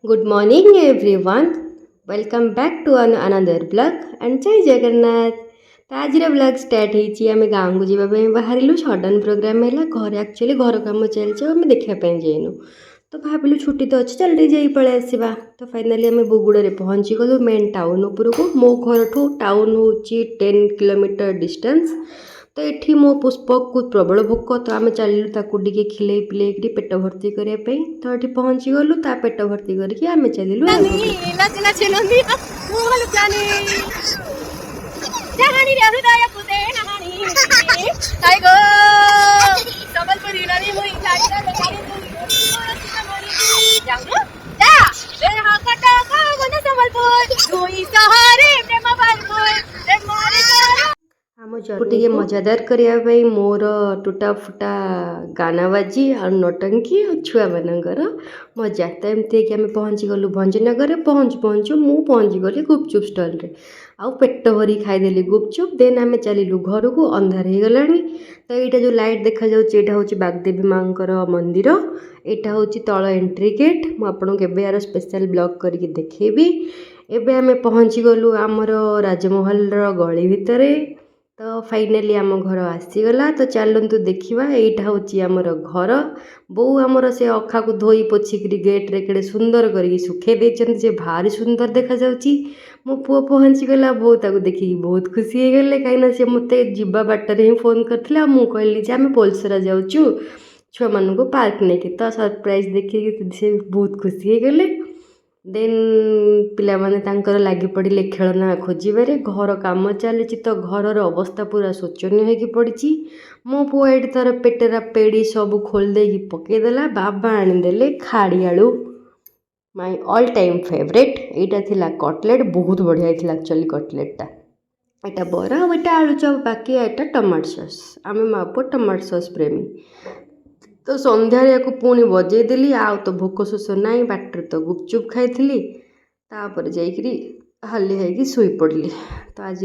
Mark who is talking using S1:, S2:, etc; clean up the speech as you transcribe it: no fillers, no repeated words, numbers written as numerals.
S1: Good morning, everyone. Welcome back to another vlog and जय जगन्नाथ। तो आज ब्लॉग स्टार्ट होती आम गाँव को जावाई बाहर सडन प्रोग्राम है घर एक्चुअली घर कम चलছে आम देखापी जाइनु तो भाविलु छुट्टी तो अच्छी चल जा पलि आसवा तो फाइनाली आम बुगुड़े पहुँची गलु मेन टाउन उपरको मो घर ठू टाउन हूँ 10 किलोमीटर डिस्टेंस तो ये मो पुष्पक को प्रबल भोक तो आम चलू ताकू टे खिले पिले पेट भर्ती करने तो ये पहुँची गलु ता पेट भर्ती करके आम चलू आम टे मजादार करने मोर टूटा फुटा गाना बाजी आ नौटंकी और छुआ मानकर मजा तो एमती आम पहुँची गलु भंजनगर पहुँचु पहुँचु मु पहुँची गली गुपचुप स्टल रे आउ पेट भरी खाईदेली गुपचुप देन आम चलू घर को अंधार हो गला तो यहाँ जो लाइट देखा जाऊँगी हूँ बागदेवी माँ मंदिर यहाँ हूँ तल एंट्री गेट मुझे यार स्पेशल ब्लॉग करके देखेबी एबे आम पहुँची गलु आमर राजमहल गली भितर तो फाइनाली आम घर आसीगला तो चलतु देखा यहाँ हूँ आमर घर बो आमर से अखा को धोई पोछिक गेट्रे केड़े सुंदर करके सुखे देते भारी सुंदर देखा जाऊँगी मो पुओ पहुँची गला बो ताको देखिकी बहुत खुशी हो गले कहीं सी मत जा बाटर ही फोन करते मुझे कहली आम पोलसरा जाऊँ छुआ मान को पार्क नहीं तो सरप्राइज देखिए से बहुत खुशी हो गले देन पिला माने तांकर लागी पड़े खेलना खोजबारे घर काम चली तो घर अवस्था पूरा शोचनीय होगी पड़ी मो पुआ ये तार पेटेरा पेड़ी सब खोलदे पकईदेला बाबा आनीदे खाड़ी आलू माय ऑल टाइम फेवरेट यहाँ थिला कटलेट बहुत बढ़िया थी एक्चुअली कटलेटा यहाँ बरा यहाँ आलू चप बाकी यहाँ टमाटो सॉस आम माँ पुआ टमाटो सॉस प्रेमी तो संध्यारे या पुणी बजेदेली आउ तो भोक शोष ना बाटर तो गुपचुप खाई तापर जाकरी हाली है शुई पड़ली तो आज